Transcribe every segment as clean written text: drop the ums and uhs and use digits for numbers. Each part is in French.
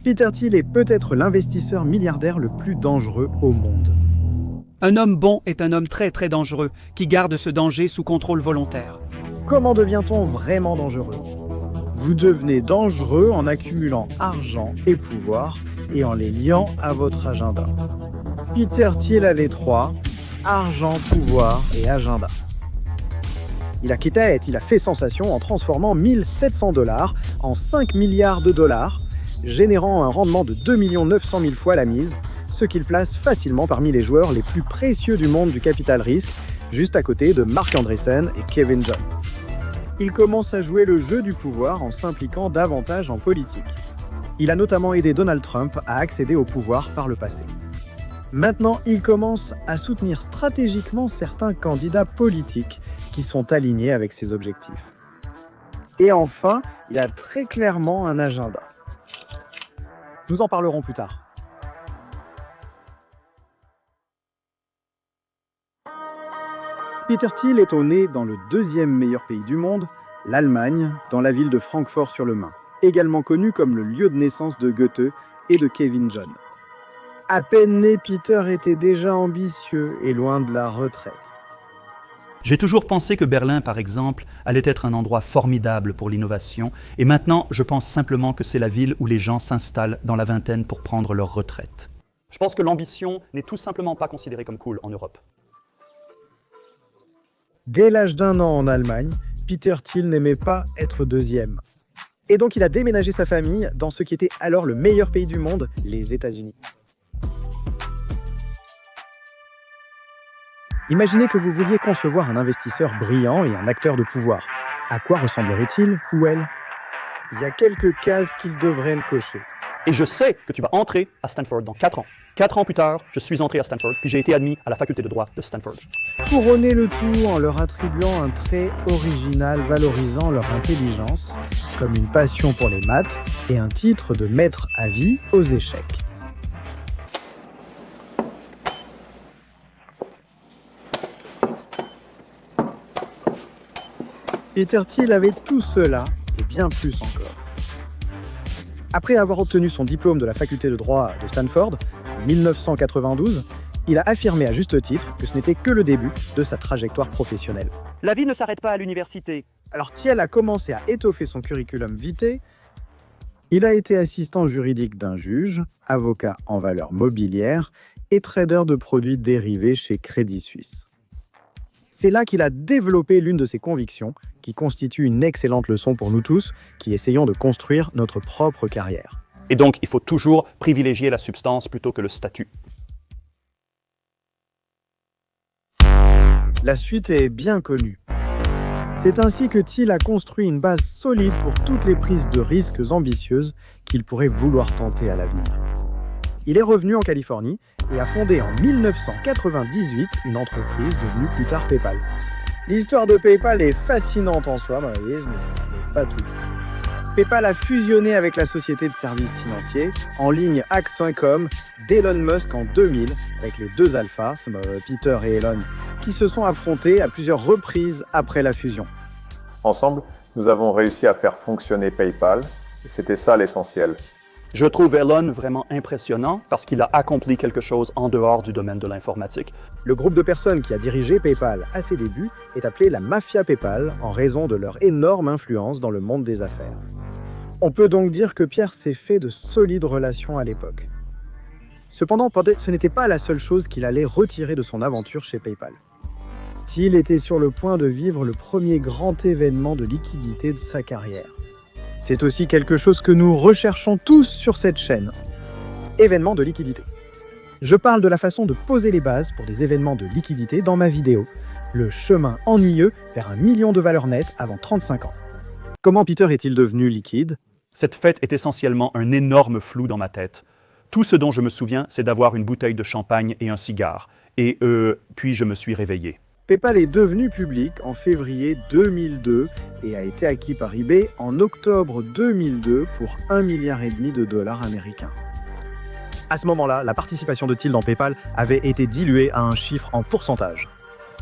Peter Thiel est peut-être l'investisseur milliardaire le plus dangereux au monde. Un homme bon est un homme très très dangereux, qui garde ce danger sous contrôle volontaire. Comment devient-on vraiment dangereux? Vous devenez dangereux en accumulant argent et pouvoir et en les liant à votre agenda. Peter Thiel a les trois: argent, pouvoir et agenda. Il a fait sensation en transformant 1700 $ en 5 milliards de dollars, générant un rendement de 2 900 000 fois la mise, ce qui le place facilement parmi les joueurs les plus précieux du monde du capital risque, juste à côté de Marc Andreessen et Kevin John. Il commence à jouer le jeu du pouvoir en s'impliquant davantage en politique. Il a notamment aidé Donald Trump à accéder au pouvoir par le passé. Maintenant, il commence à soutenir stratégiquement certains candidats politiques qui sont alignés avec ses objectifs. Et enfin, il a très clairement un agenda. Nous en parlerons plus tard. Peter Thiel est né dans le deuxième meilleur pays du monde, l'Allemagne, dans la ville de Francfort-sur-le-Main, également connu comme le lieu de naissance de Goethe et de Kevin John. À peine né, Peter était déjà ambitieux et loin de la retraite. J'ai toujours pensé que Berlin, par exemple, allait être un endroit formidable pour l'innovation, et maintenant, je pense simplement que c'est la ville où les gens s'installent dans la vingtaine pour prendre leur retraite. Je pense que l'ambition n'est tout simplement pas considérée comme cool en Europe. Dès l'âge d'1 an en Allemagne, Peter Thiel n'aimait pas être deuxième. Et donc il a déménagé sa famille dans ce qui était alors le meilleur pays du monde, les États-Unis. Imaginez que vous vouliez concevoir un investisseur brillant et un acteur de pouvoir. À quoi ressemblerait-il ou elle? Il y a quelques cases qu'il devrait cocher. Et je sais que tu vas entrer à Stanford dans 4 ans. 4 ans plus tard, je suis entré à Stanford, puis j'ai été admis à la faculté de droit de Stanford. Couronner le tout en leur attribuant un trait original valorisant leur intelligence, comme une passion pour les maths et un titre de maître à vie aux échecs. Peter Thiel avait tout cela et bien plus encore. Après avoir obtenu son diplôme de la faculté de droit de Stanford en 1992, il a affirmé à juste titre que ce n'était que le début de sa trajectoire professionnelle. La vie ne s'arrête pas à l'université. Alors Thiel a commencé à étoffer son curriculum vitae. Il a été assistant juridique d'un juge, avocat en valeurs mobilières et trader de produits dérivés chez Crédit Suisse. C'est là qu'il a développé l'une de ses convictions, qui constitue une excellente leçon pour nous tous, qui essayons de construire notre propre carrière. Et donc, il faut toujours privilégier la substance plutôt que le statut. La suite est bien connue. C'est ainsi que Thiel a construit une base solide pour toutes les prises de risques ambitieuses qu'il pourrait vouloir tenter à l'avenir. Il est revenu en Californie et a fondé en 1998 une entreprise devenue plus tard PayPal. L'histoire de PayPal est fascinante en soi, mais ce n'est pas tout. PayPal a fusionné avec la société de services financiers en ligne Ax.com d'Elon Musk en 2000, avec les deux alphas, Peter et Elon, qui se sont affrontés à plusieurs reprises après la fusion. Ensemble, nous avons réussi à faire fonctionner PayPal, et c'était ça l'essentiel. Je trouve Elon vraiment impressionnant parce qu'il a accompli quelque chose en dehors du domaine de l'informatique. Le groupe de personnes qui a dirigé PayPal à ses débuts est appelé la mafia PayPal en raison de leur énorme influence dans le monde des affaires. On peut donc dire que Pierre s'est fait de solides relations à l'époque. Cependant, ce n'était pas la seule chose qu'il allait retirer de son aventure chez PayPal. Thiel était sur le point de vivre le premier grand événement de liquidité de sa carrière. C'est aussi quelque chose que nous recherchons tous sur cette chaîne. Événement de liquidité. Je parle de la façon de poser les bases pour des événements de liquidité dans ma vidéo, le chemin ennuyeux vers 1 million de valeur nette avant 35 ans. Comment Peter est-il devenu liquide? Cette fête est essentiellement un énorme flou dans ma tête. Tout ce dont je me souviens, c'est d'avoir une bouteille de champagne et un cigare. Et puis je me suis réveillé. PayPal est devenu public en février 2002 et a été acquis par eBay en octobre 2002 pour 1,5 milliard de dollars américains. À ce moment-là, la participation de Thiel dans PayPal avait été diluée à un chiffre en pourcentage.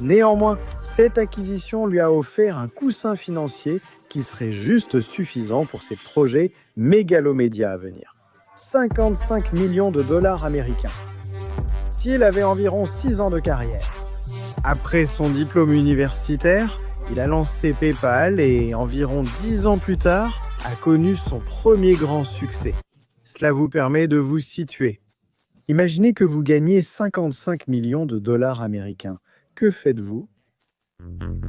Néanmoins, cette acquisition lui a offert un coussin financier qui serait juste suffisant pour ses projets mégalomédias à venir. 55 millions de dollars américains. Thiel avait environ 6 ans de carrière. Après son diplôme universitaire, il a lancé PayPal et environ 10 ans plus tard, a connu son premier grand succès. Cela vous permet de vous situer. Imaginez que vous gagnez 55 millions de dollars américains. Que faites-vous?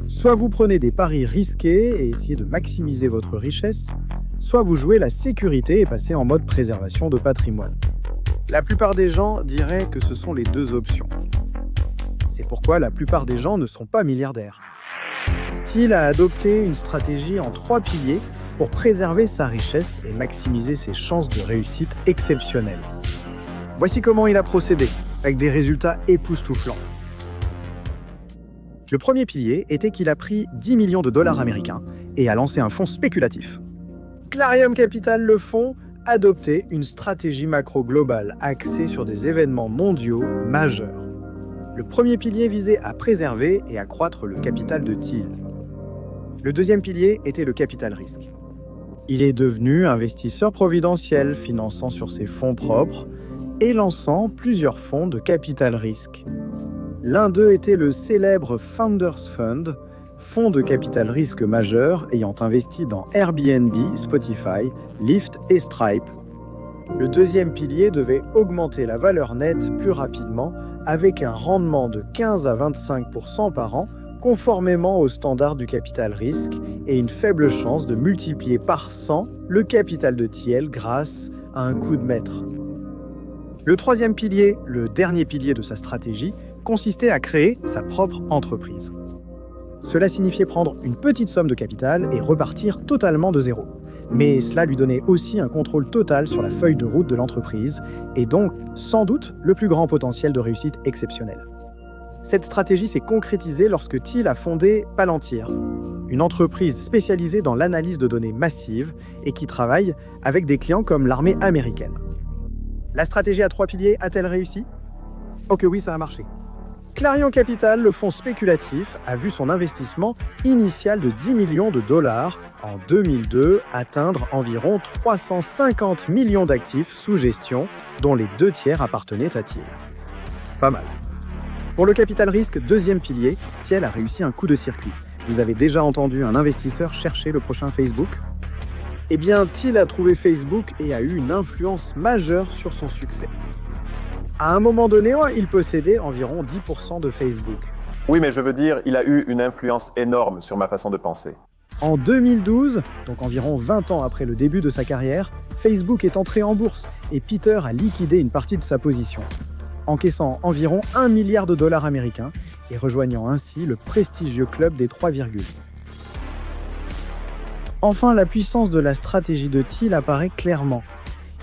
Soit vous prenez des paris risqués et essayez de maximiser votre richesse, soit vous jouez la sécurité et passez en mode préservation de patrimoine. La plupart des gens diraient que ce sont les deux options. C'est pourquoi la plupart des gens ne sont pas milliardaires. Thiel a adopté une stratégie en 3 piliers pour préserver sa richesse et maximiser ses chances de réussite exceptionnelles. Voici comment il a procédé, avec des résultats époustouflants. Le premier pilier était qu'il a pris 10 millions de dollars américains et a lancé un fonds spéculatif. Clarium Capital, le fonds, adoptait une stratégie macro globale axée sur des événements mondiaux majeurs. Le premier pilier visait à préserver et accroître le capital de Thiel. Le deuxième pilier était le capital risque. Il est devenu investisseur providentiel, finançant sur ses fonds propres et lançant plusieurs fonds de capital risque. L'un d'eux était le célèbre Founders Fund, fonds de capital risque majeur ayant investi dans Airbnb, Spotify, Lyft et Stripe. Le deuxième pilier devait augmenter la valeur nette plus rapidement avec un rendement de 15 à 25% par an, conformément aux standards du capital risque et une faible chance de multiplier par 100 le capital de Thiel grâce à un coup de maître. Le troisième pilier, le dernier pilier de sa stratégie, consistait à créer sa propre entreprise. Cela signifiait prendre une petite somme de capital et repartir totalement de zéro. Mais cela lui donnait aussi un contrôle total sur la feuille de route de l'entreprise et donc, sans doute, le plus grand potentiel de réussite exceptionnelle. Cette stratégie s'est concrétisée lorsque Thiel a fondé Palantir, une entreprise spécialisée dans l'analyse de données massives et qui travaille avec des clients comme l'armée américaine. La stratégie à 3 piliers a-t-elle réussi? Oh que oui, ça a marché. Clarion Capital, le fonds spéculatif, a vu son investissement initial de 10 millions de dollars en 2002 atteindre environ 350 millions d'actifs sous gestion, dont les 2 tiers appartenaient à Thiel. Pas mal. Pour le capital risque, deuxième pilier, Thiel a réussi un coup de circuit. Vous avez déjà entendu un investisseur chercher le prochain Facebook? Eh bien, Thiel a trouvé Facebook et a eu une influence majeure sur son succès. À un moment donné, il possédait environ 10% de Facebook. Oui, mais je veux dire, il a eu une influence énorme sur ma façon de penser. En 2012, donc environ 20 ans après le début de sa carrière, Facebook est entré en bourse et Peter a liquidé une partie de sa position, encaissant environ 1 milliard de dollars américains et rejoignant ainsi le prestigieux club des 3 virgules. Enfin, la puissance de la stratégie de Thiel apparaît clairement.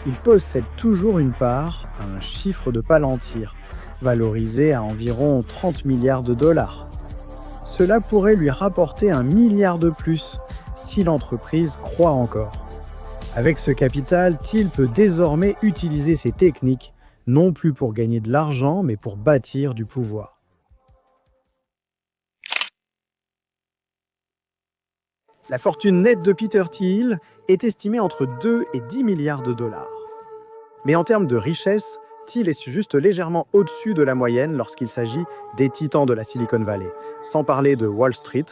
Il possède toujours une part, un chiffre de Palantir, valorisé à environ 30 milliards de dollars. Cela pourrait lui rapporter 1 milliard de plus si l'entreprise croît encore. Avec ce capital, Thiel peut désormais utiliser ses techniques, non plus pour gagner de l'argent, mais pour bâtir du pouvoir. La fortune nette de Peter Thiel est estimée entre 2 et 10 milliards de dollars. Mais en termes de richesse, Thiel est juste légèrement au-dessus de la moyenne lorsqu'il s'agit des titans de la Silicon Valley, sans parler de Wall Street,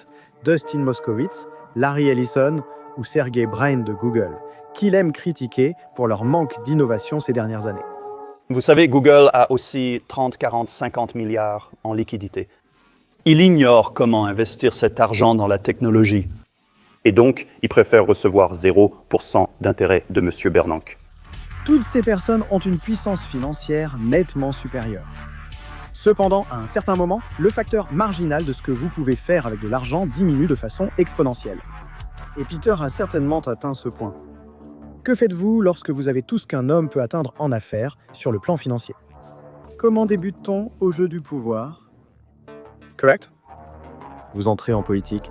Dustin Moskovitz, Larry Ellison ou Sergey Brin de Google, qu'il aime critiquer pour leur manque d'innovation ces dernières années. Vous savez, Google a aussi 30, 40, 50 milliards en liquidité. Il ignore comment investir cet argent dans la technologie. Et donc, il préfère recevoir 0% d'intérêt de M. Bernanke. Toutes ces personnes ont une puissance financière nettement supérieure. Cependant, à un certain moment, le facteur marginal de ce que vous pouvez faire avec de l'argent diminue de façon exponentielle. Et Peter a certainement atteint ce point. Que faites-vous lorsque vous avez tout ce qu'un homme peut atteindre en affaires sur le plan financier? Comment débute-t-on au jeu du pouvoir? Correct? Vous entrez en politique.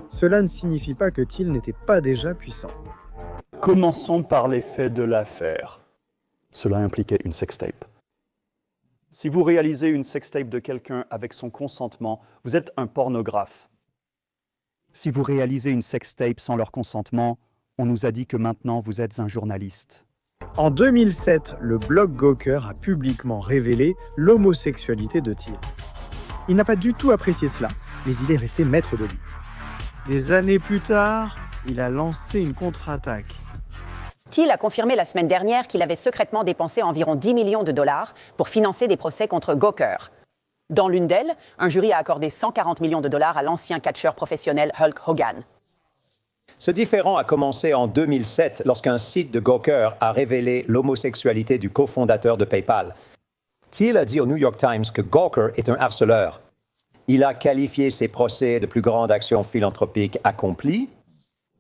Cela ne signifie pas que Thiel n'était pas déjà puissant. Commençons par l'effet de l'affaire. Cela impliquait une sextape. Si vous réalisez une sextape de quelqu'un avec son consentement, vous êtes un pornographe. Si vous réalisez une sextape sans leur consentement, on nous a dit que maintenant vous êtes un journaliste. En 2007, le blog Gawker a publiquement révélé l'homosexualité de Thiel. Il n'a pas du tout apprécié cela, mais il est resté maître de lui. Des années plus tard, il a lancé une contre-attaque. Thiel a confirmé la semaine dernière qu'il avait secrètement dépensé environ 10 millions de dollars pour financer des procès contre Gawker. Dans l'une d'elles, un jury a accordé 140 millions de dollars à l'ancien catcheur professionnel Hulk Hogan. Ce différend a commencé en 2007 lorsqu'un site de Gawker a révélé l'homosexualité du cofondateur de PayPal. Thiel a dit au New York Times que Gawker est un harceleur. Il a qualifié ces procès de plus grande action philanthropique accomplie.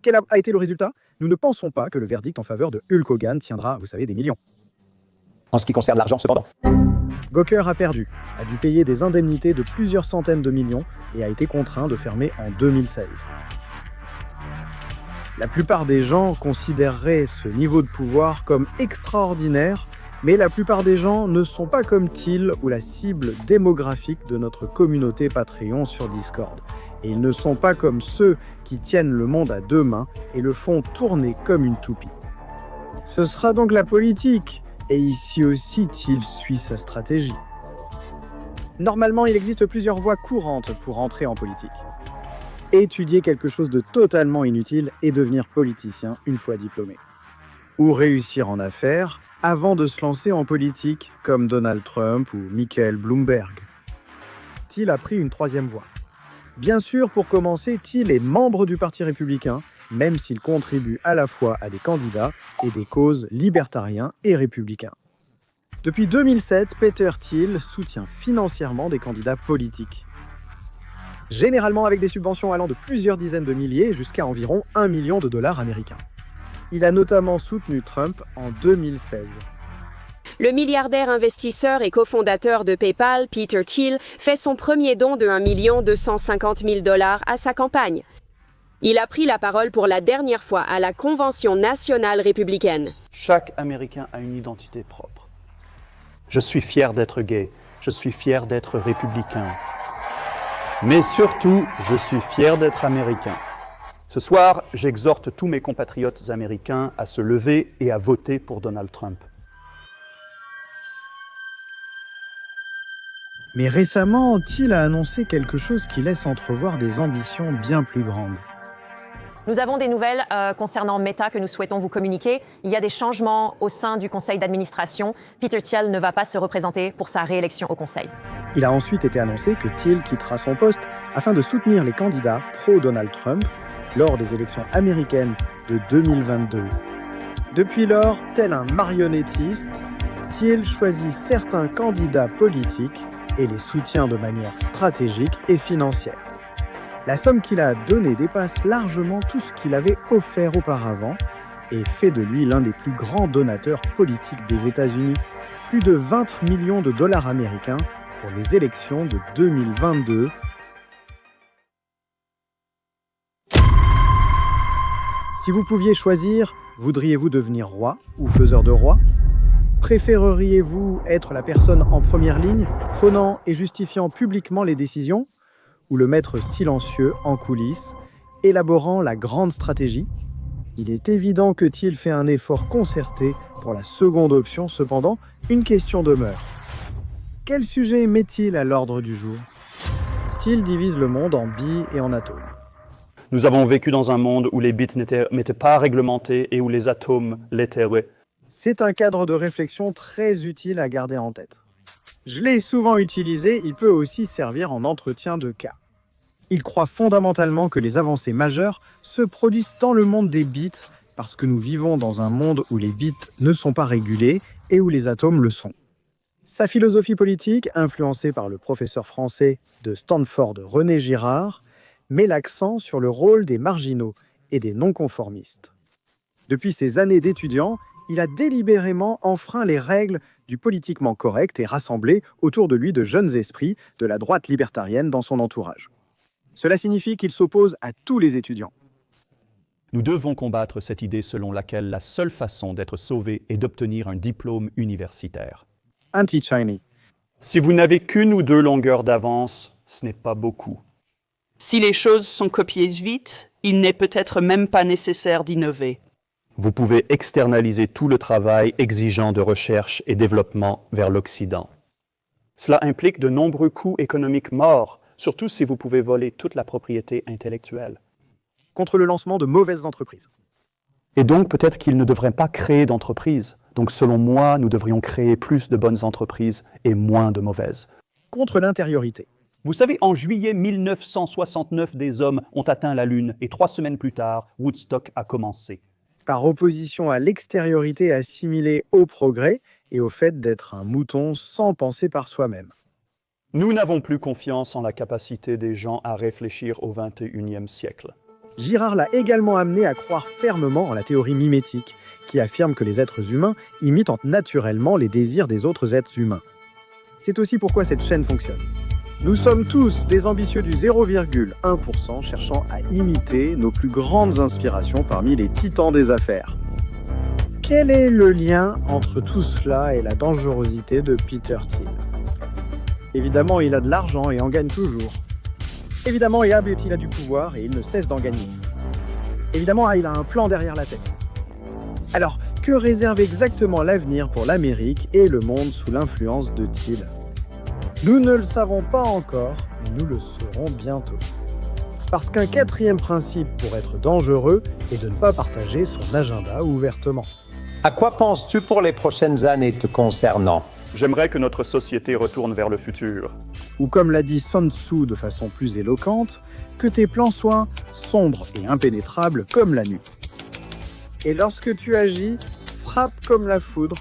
Quel a été le résultat? Nous ne pensons pas que le verdict en faveur de Hulk Hogan tiendra, vous savez, des millions. En ce qui concerne l'argent, cependant, Gawker a perdu, a dû payer des indemnités de plusieurs centaines de millions et a été contraint de fermer en 2016. La plupart des gens considéreraient ce niveau de pouvoir comme extraordinaire, mais la plupart des gens ne sont pas comme Thiel ou la cible démographique de notre communauté Patreon sur Discord. Et ils ne sont pas comme ceux qui tiennent le monde à deux mains et le font tourner comme une toupie. Ce sera donc la politique, et ici aussi Thiel suit sa stratégie. Normalement, il existe plusieurs voies courantes pour entrer en politique. Étudier quelque chose de totalement inutile et devenir politicien une fois diplômé. Ou réussir en affaires avant de se lancer en politique, comme Donald Trump ou Michael Bloomberg. Thiel a pris une troisième voie. Bien sûr, pour commencer, Thiel est membre du Parti républicain, même s'il contribue à la fois à des candidats et des causes libertariens et républicains. Depuis 2007, Peter Thiel soutient financièrement des candidats politiques. Généralement avec des subventions allant de plusieurs dizaines de milliers jusqu'à environ 1 million de dollars américains. Il a notamment soutenu Trump en 2016. Le milliardaire investisseur et cofondateur de PayPal, Peter Thiel, fait son premier don de 1 250 000 $ à sa campagne. Il a pris la parole pour la dernière fois à la Convention nationale républicaine. Chaque Américain a une identité propre. Je suis fier d'être gay, je suis fier d'être républicain. Mais surtout, je suis fier d'être américain. Ce soir, j'exhorte tous mes compatriotes américains à se lever et à voter pour Donald Trump. Mais récemment, Thiel a annoncé quelque chose qui laisse entrevoir des ambitions bien plus grandes. Nous avons des nouvelles concernant Meta que nous souhaitons vous communiquer. Il y a des changements au sein du conseil d'administration. Peter Thiel ne va pas se représenter pour sa réélection au conseil. Il a ensuite été annoncé que Thiel quittera son poste afin de soutenir les candidats pro-Donald Trump lors des élections américaines de 2022. Depuis lors, tel un marionnettiste, Thiel choisit certains candidats politiques et les soutient de manière stratégique et financière. La somme qu'il a donnée dépasse largement tout ce qu'il avait offert auparavant et fait de lui l'un des plus grands donateurs politiques des États-Unis. Plus de 20 millions de dollars américains pour les élections de 2022. Si vous pouviez choisir, voudriez-vous devenir roi ou faiseur de roi? Préféreriez-vous être la personne en première ligne, prenant et justifiant publiquement les décisions, ou le maître silencieux en coulisses, élaborant la grande stratégie? Il est évident que Thiel fait un effort concerté pour la seconde option, cependant, une question demeure. Quel sujet met-il à l'ordre du jour? Thiel divise le monde en billes et en atomes. Nous avons vécu dans un monde où les bits n'étaient pas réglementés et où les atomes l'étaient. C'est un cadre de réflexion très utile à garder en tête. Je l'ai souvent utilisé, il peut aussi servir en entretien de cas. Il croit fondamentalement que les avancées majeures se produisent dans le monde des bits parce que nous vivons dans un monde où les bits ne sont pas régulés et où les atomes le sont. Sa philosophie politique, influencée par le professeur français de Stanford René Girard, met l'accent sur le rôle des marginaux et des non-conformistes. Depuis ses années d'étudiant, il a délibérément enfreint les règles du politiquement correct et rassemblé autour de lui de jeunes esprits de la droite libertarienne dans son entourage. Cela signifie qu'il s'oppose à tous les étudiants. Nous devons combattre cette idée selon laquelle la seule façon d'être sauvé est d'obtenir un diplôme universitaire. Anti-Chinese. Si vous n'avez qu'une ou deux longueurs d'avance, ce n'est pas beaucoup. Si les choses sont copiées vite, il n'est peut-être même pas nécessaire d'innover. Vous pouvez externaliser tout le travail exigeant de recherche et développement vers l'Occident. Cela implique de nombreux coûts économiques morts, surtout si vous pouvez voler toute la propriété intellectuelle. Contre le lancement de mauvaises entreprises. Et donc peut-être qu'ils ne devraient pas créer d'entreprises. Donc selon moi, nous devrions créer plus de bonnes entreprises et moins de mauvaises. Contre l'intériorité. Vous savez, en juillet 1969, des hommes ont atteint la Lune et 3 semaines plus tard, Woodstock a commencé. Par opposition à l'extériorité assimilée au progrès et au fait d'être un mouton sans penser par soi-même. Nous n'avons plus confiance en la capacité des gens à réfléchir au XXIe siècle. Girard l'a également amené à croire fermement en la théorie mimétique, qui affirme que les êtres humains imitent naturellement les désirs des autres êtres humains. C'est aussi pourquoi cette chaîne fonctionne. Nous sommes tous des ambitieux du 0,1% cherchant à imiter nos plus grandes inspirations parmi les titans des affaires. Quel est le lien entre tout cela et la dangerosité de Peter Thiel? Évidemment, il a de l'argent et en gagne toujours. Évidemment, il a du pouvoir et il ne cesse d'en gagner. Évidemment, il a un plan derrière la tête. Alors, que réserve exactement l'avenir pour l'Amérique et le monde sous l'influence de Thiel? Nous ne le savons pas encore, mais nous le saurons bientôt. Parce qu'un quatrième principe pour être dangereux est de ne pas partager son agenda ouvertement. À quoi penses-tu pour les prochaines années te concernant? J'aimerais que notre société retourne vers le futur. Ou comme l'a dit Sun Tzu de façon plus éloquente, que tes plans soient sombres et impénétrables comme la nuit. Et lorsque tu agis, frappe comme la foudre